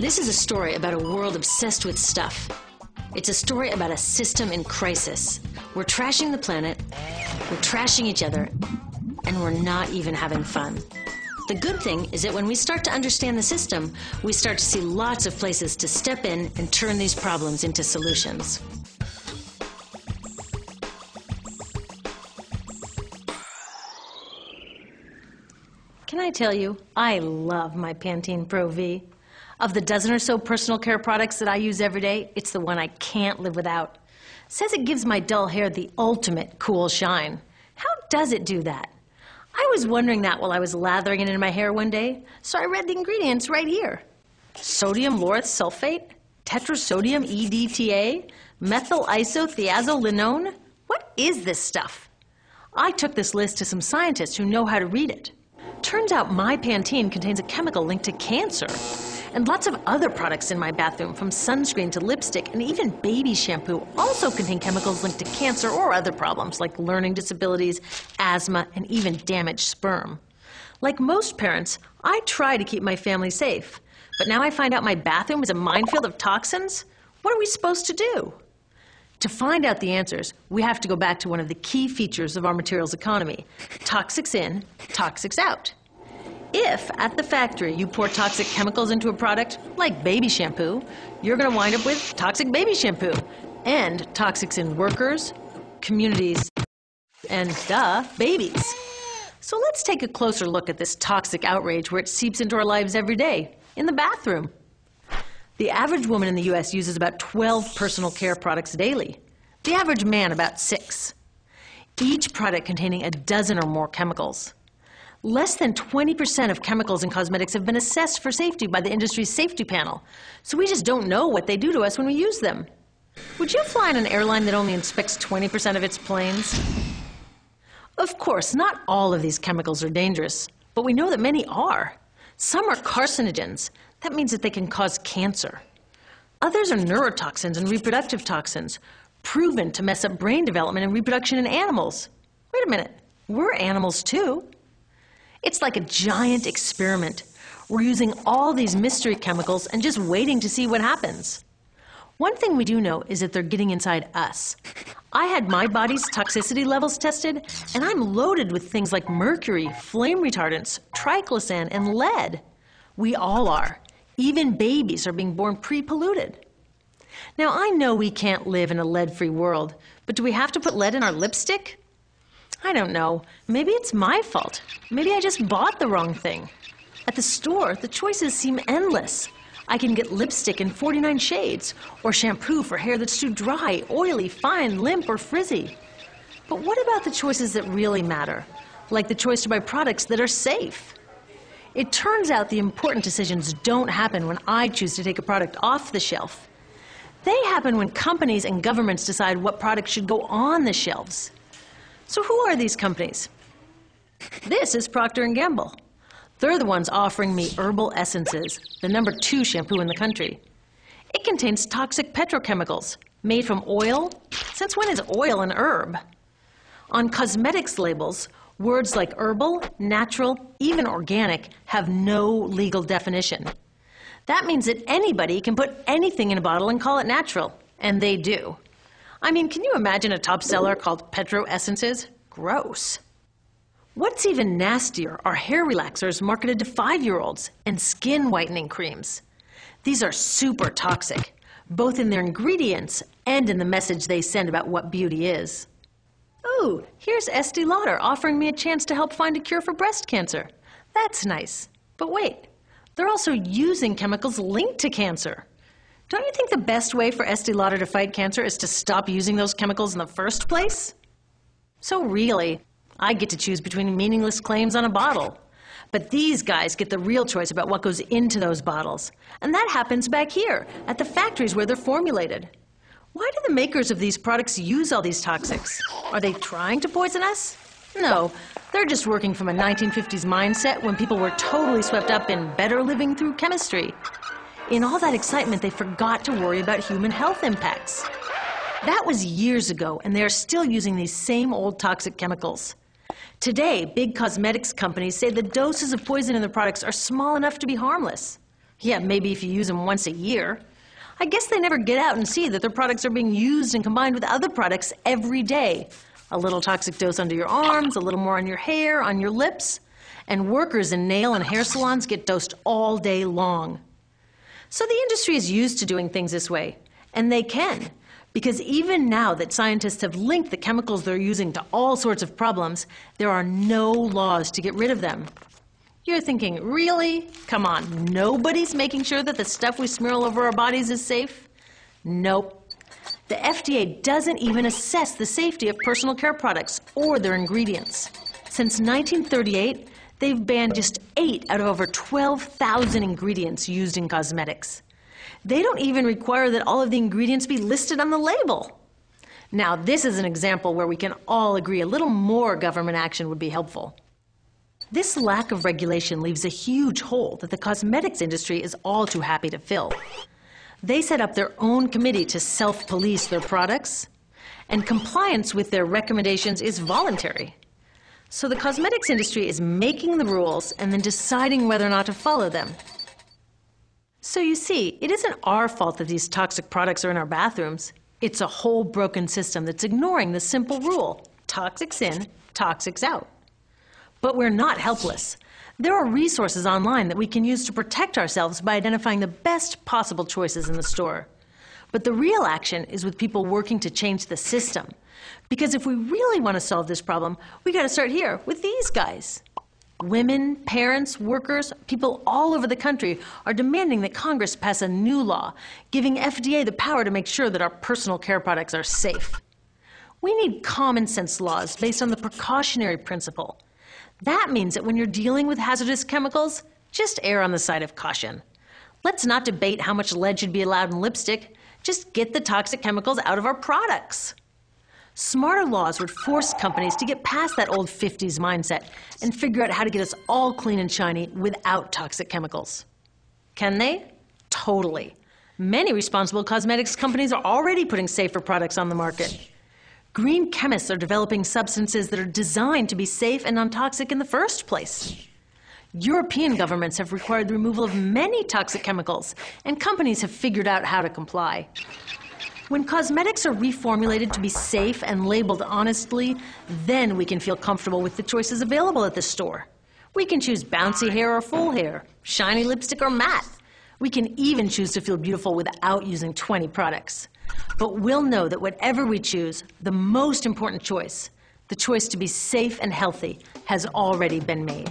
This is a story about a world obsessed with stuff. It's a story about a system in crisis. We're trashing the planet, we're trashing each other, and we're not even having fun. The good thing is that when we start to understand the system, we start to see lots of places to step in and turn these problems into solutions. Can I tell you, I love my Pantene Pro V. Of the dozen or so personal care products that I use every day, it's the one I can't live without. It says it gives my dull hair the ultimate cool shine. How does it do that? I was wondering that while I was lathering it in my hair one day, so I read the ingredients right here. Sodium lauryl sulfate, tetrasodium EDTA, methyl isothiazolinone. What is this stuff? I took this list to some scientists who know how to read it. Turns out my Pantene contains a chemical linked to cancer. And lots of other products in my bathroom, from sunscreen to lipstick and even baby shampoo, also contain chemicals linked to cancer or other problems like learning disabilities, asthma, and even damaged sperm. Like most parents, I try to keep my family safe. But now I find out my bathroom is a minefield of toxins? What are we supposed to do? To find out the answers, we have to go back to one of the key features of our materials economy: toxics in, toxics out. If, at the factory, you pour toxic chemicals into a product, like baby shampoo, you're going to wind up with toxic baby shampoo, and toxics in workers, communities, and, babies. So let's take a closer look at this toxic outrage where it seeps into our lives every day, in the bathroom. The average woman in the U.S. uses about 12 personal care products daily. The average man about 6. Each product containing a dozen or more chemicals. Less than 20% of chemicals in cosmetics have been assessed for safety by the industry's safety panel, so we just don't know what they do to us when we use them. Would you fly on an airline that only inspects 20% of its planes? Of course, not all of these chemicals are dangerous, but we know that many are. Some are carcinogens. That means that they can cause cancer. Others are neurotoxins and reproductive toxins, proven to mess up brain development and reproduction in animals. Wait a minute, we're animals too. It's like a giant experiment. We're using all these mystery chemicals and just waiting to see what happens. One thing we do know is that they're getting inside us. I had my body's toxicity levels tested, and I'm loaded with things like mercury, flame retardants, triclosan, and lead. We all are. Even babies are being born pre-polluted. Now, I know we can't live in a lead-free world, but do we have to put lead in our lipstick? I don't know. Maybe it's my fault. Maybe I just bought the wrong thing. At the store, the choices seem endless. I can get lipstick in 49 shades, or shampoo for hair that's too dry, oily, fine, limp, or frizzy. But what about the choices that really matter? Like the choice to buy products that are safe? It turns out the important decisions don't happen when I choose to take a product off the shelf. They happen when companies and governments decide what products should go on the shelves. So who are these companies? This is Procter & Gamble. They're the ones offering me Herbal Essences, the #2 shampoo in the country. It contains toxic petrochemicals made from oil. Since when is oil an herb? On cosmetics labels, words like herbal, natural, even organic have no legal definition. That means that anybody can put anything in a bottle and call it natural, and they do. I mean, can you imagine a top seller called Petro Essences? Gross. What's even nastier are hair relaxers marketed to 5-year-olds and skin whitening creams. These are super toxic, both in their ingredients and in the message they send about what beauty is. Oh, here's Estee Lauder offering me a chance to help find a cure for breast cancer. That's nice. But wait, they're also using chemicals linked to cancer. Don't you think the best way for Estee Lauder to fight cancer is to stop using those chemicals in the first place? So really, I get to choose between meaningless claims on a bottle. But these guys get the real choice about what goes into those bottles. And that happens back here, at the factories where they're formulated. Why do the makers of these products use all these toxics? Are they trying to poison us? No, they're just working from a 1950s mindset when people were totally swept up in better living through chemistry. In all that excitement, they forgot to worry about human health impacts. That was years ago, and they are still using these same old toxic chemicals. Today, big cosmetics companies say the doses of poison in their products are small enough to be harmless. Yeah, maybe if you use them once a year. I guess they never get out and see that their products are being used and combined with other products every day. A little toxic dose under your arms, a little more on your hair, on your lips. And workers in nail and hair salons get dosed all day long. So the industry is used to doing things this way, and they can. Because even now that scientists have linked the chemicals they're using to all sorts of problems, there are no laws to get rid of them. You're thinking, really? Come on, nobody's making sure that the stuff we smear all over our bodies is safe? Nope. The FDA doesn't even assess the safety of personal care products or their ingredients. Since 1938, they've banned just 8 out of over 12,000 ingredients used in cosmetics. They don't even require that all of the ingredients be listed on the label. Now, this is an example where we can all agree a little more government action would be helpful. This lack of regulation leaves a huge hole that the cosmetics industry is all too happy to fill. They set up their own committee to self-police their products, and compliance with their recommendations is voluntary. So the cosmetics industry is making the rules and then deciding whether or not to follow them. So you see, it isn't our fault that these toxic products are in our bathrooms. It's a whole broken system that's ignoring the simple rule: toxics in, toxics out. But we're not helpless. There are resources online that we can use to protect ourselves by identifying the best possible choices in the store. But the real action is with people working to change the system. Because if we really want to solve this problem, we got to start here with these guys. Women, parents, workers, people all over the country are demanding that Congress pass a new law, giving FDA the power to make sure that our personal care products are safe. We need common sense laws based on the precautionary principle. That means that when you're dealing with hazardous chemicals, just err on the side of caution. Let's not debate how much lead should be allowed in lipstick. Just get the toxic chemicals out of our products. Smarter laws would force companies to get past that old 50s mindset and figure out how to get us all clean and shiny without toxic chemicals. Can they? Totally. Many responsible cosmetics companies are already putting safer products on the market. Green chemists are developing substances that are designed to be safe and non-toxic in the first place. European governments have required the removal of many toxic chemicals, and companies have figured out how to comply. When cosmetics are reformulated to be safe and labeled honestly, then we can feel comfortable with the choices available at the store. We can choose bouncy hair or full hair, shiny lipstick or matte. We can even choose to feel beautiful without using 20 products. But we'll know that whatever we choose, the most important choice, the choice to be safe and healthy, has already been made.